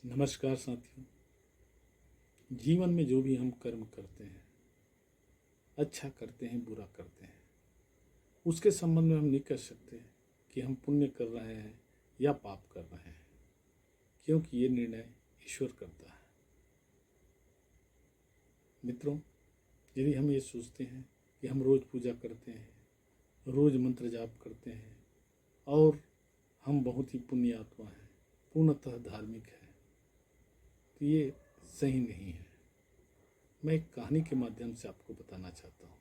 नमस्कार साथियों। जीवन में जो भी हम कर्म करते हैं, अच्छा करते हैं, बुरा करते हैं, उसके संबंध में हम नहीं कह सकते कि हम पुण्य कर रहे हैं या पाप कर रहे हैं, क्योंकि ये निर्णय ईश्वर करता है। मित्रों, यदि हम ये सोचते हैं कि हम रोज़ पूजा करते हैं, रोज़ मंत्र जाप करते हैं और हम बहुत ही पुण्य आत्मा हैं, पूर्णतः धार्मिक है, तो ये सही नहीं है। मैं एक कहानी के माध्यम से आपको बताना चाहता हूँ।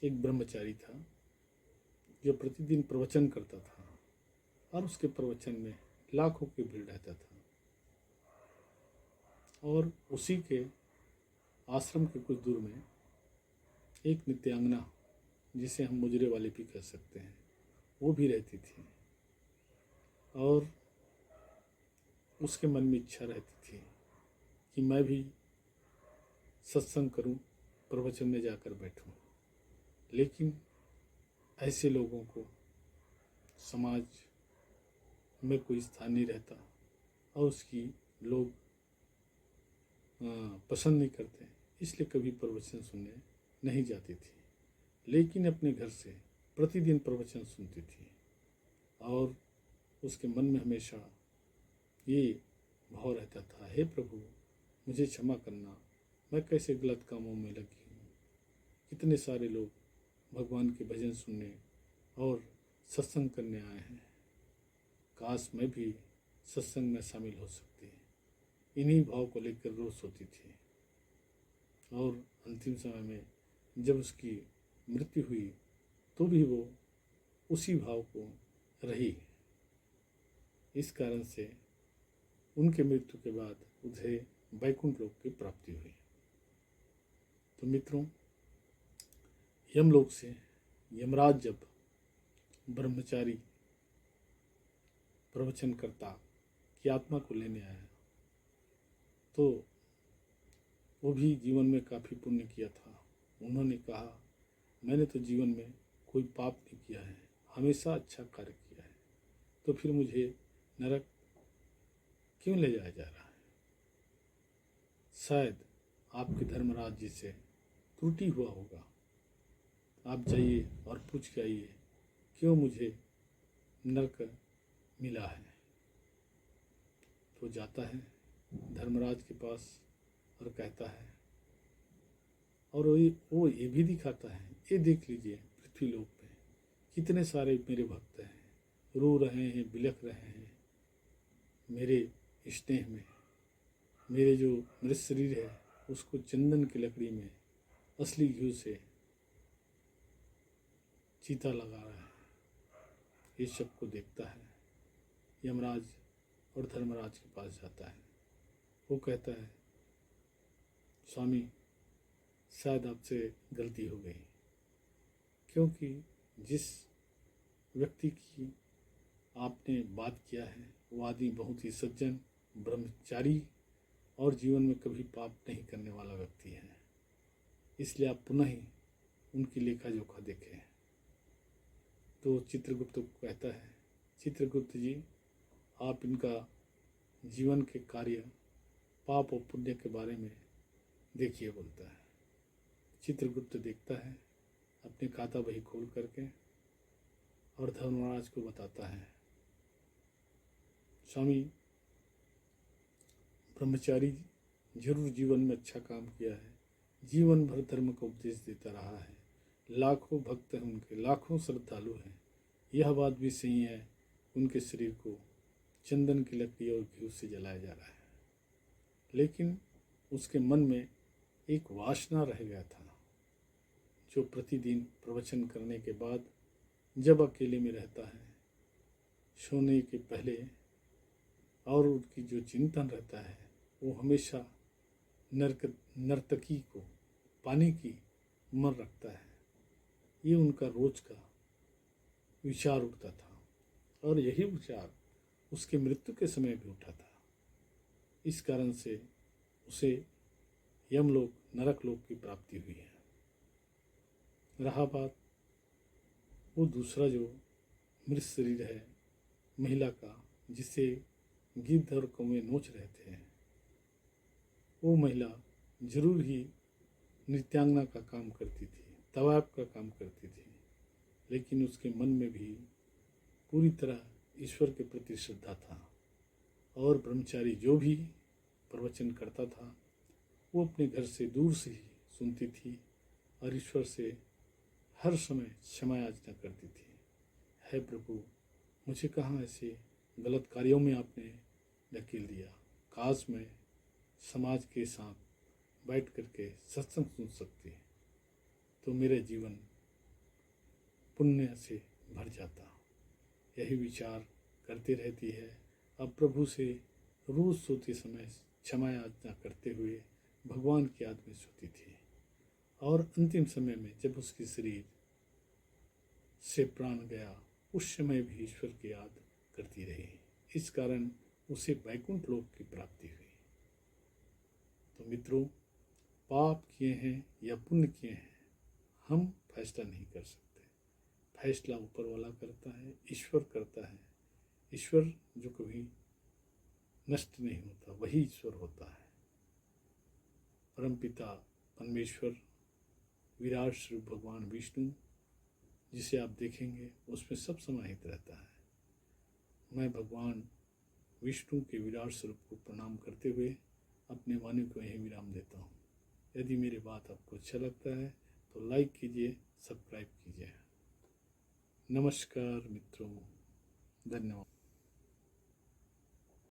एक ब्रह्मचारी था जो प्रतिदिन प्रवचन करता था और उसके प्रवचन में लाखों की भीड़ रहता था। और उसी के आश्रम के कुछ दूर में एक नित्यांगना, जिसे हम मुजरे वाली भी कह सकते हैं, वो भी रहती थी। और उसके मन में इच्छा रहती थी कि मैं भी सत्संग करूं, प्रवचन में जाकर बैठूं। लेकिन ऐसे लोगों को समाज में कोई स्थान नहीं रहता और उसकी लोग पसंद नहीं करते, इसलिए कभी प्रवचन सुनने नहीं जाती थी। लेकिन अपने घर से प्रतिदिन प्रवचन सुनती थी और उसके मन में हमेशा ये भाव रहता था, हे प्रभु, मुझे क्षमा करना, मैं कैसे गलत कामों में लगी हूँ। कितने सारे लोग भगवान के भजन सुनने और सत्संग करने आए हैं, काश मैं भी सत्संग में शामिल हो सकती। इन्हीं भाव को लेकर रोज होती थी। और अंतिम समय में जब उसकी मृत्यु हुई तो भी वो उसी भाव को रही। इस कारण से उनके मृत्यु के बाद उसे वैकुंठ लोक की प्राप्ति हुई। तो मित्रों, यमलोक से यमराज जब ब्रह्मचारी प्रवचन करता की आत्मा को लेने आया, तो वो भी जीवन में काफ़ी पुण्य किया था। उन्होंने कहा, मैंने तो जीवन में कोई पाप नहीं किया है, हमेशा अच्छा कार्य किया है, तो फिर मुझे नरक क्यों ले जाया जा रहा है? शायद आपके धर्मराज जी से त्रुटि हुआ होगा। आप जाइए और पूछ के आइए क्यों मुझे नरक मिला है। तो जाता है धर्मराज के पास और कहता है, और वो ये भी दिखाता है, ये देख लीजिए पृथ्वी लोक पे कितने सारे मेरे भक्त हैं, रो रहे हैं, बिलख रहे हैं मेरे स्नेह में। मेरे जो मृत शरीर है उसको चंदन की लकड़ी में असली घी से चीता लगा रहा है। ये सब को देखता है यमराज और धर्मराज के पास जाता है। वो कहता है, स्वामी, शायद आपसे गलती हो गई, क्योंकि जिस व्यक्ति की आपने बात किया है वो आदमी बहुत ही सज्जन, ब्रह्मचारी और जीवन में कभी पाप नहीं करने वाला व्यक्ति है, इसलिए आप पुनः ही उनकी लेखा जोखा देखें। तो चित्रगुप्त को कहता है, चित्रगुप्त जी, आप इनका जीवन के कार्य, पाप और पुण्य के बारे में देखिए, बोलता है। चित्रगुप्त देखता है अपने खाता बही खोल करके और धर्मराज को बताता है, स्वामी, ब्रह्मचारी जरूर जीवन में अच्छा काम किया है, जीवन भर धर्म का उपदेश देता रहा है, लाखों भक्त हैं उनके, लाखों श्रद्धालु हैं। यह बात भी सही है, उनके शरीर को चंदन की लकड़ी और घी से जलाया जा रहा है। लेकिन उसके मन में एक वासना रह गया था, जो प्रतिदिन प्रवचन करने के बाद जब अकेले में रहता है, सोने के पहले, और उनकी जो चिंतन रहता है, वो हमेशा नर्तकी को पाने की मन रखता है। ये उनका रोज का विचार उठता था और यही विचार उसके मृत्यु के समय भी उठा था। इस कारण से उसे यमलोक, नरक लोक की प्राप्ति हुई है। रहा बात वो दूसरा जो मृत शरीर है महिला का, जिसे गिद्ध और कौवे नोच रहे थे, वो महिला जरूर ही नृत्यांगना का काम करती थी, तवाब का काम करती थी, लेकिन उसके मन में भी पूरी तरह ईश्वर के प्रति श्रद्धा था। और ब्रह्मचारी जो भी प्रवचन करता था वो अपने घर से दूर से ही सुनती थी और ईश्वर से हर समय क्षमा याचना करती थी। है प्रभु, मुझे कहाँ ऐसे गलत कार्यों में आपने धकेल दिया। काश मैं समाज के साथ बैठ करके सत्संग सुन सकती, तो मेरा जीवन पुण्य से भर जाता। यही विचार करती रहती है। अब प्रभु से रोज़ सोते समय क्षमा याचना करते हुए भगवान की याद में सोती थी। और अंतिम समय में जब उसके शरीर से प्राण गया, उस समय भी ईश्वर की याद करती रही। इस कारण उसे वैकुंठ लोक की प्राप्ति हुई। तो मित्रों, पाप किए हैं या पुण्य किए हैं हम फैसला नहीं कर सकते। फैसला ऊपर वाला करता है, ईश्वर करता है। ईश्वर जो कभी नष्ट नहीं होता, वही ईश्वर होता है। परमपिता परमेश्वर विराट स्वरूप भगवान विष्णु, जिसे आप देखेंगे उसमें सब समाहित रहता है। मैं भगवान विष्णु के विराट स्वरूप को प्रणाम करते हुए अपने वाणी को यहीं विराम देता हूँ। यदि मेरी बात आपको अच्छा लगता है तो लाइक कीजिए, सब्सक्राइब कीजिए। नमस्कार मित्रों, धन्यवाद।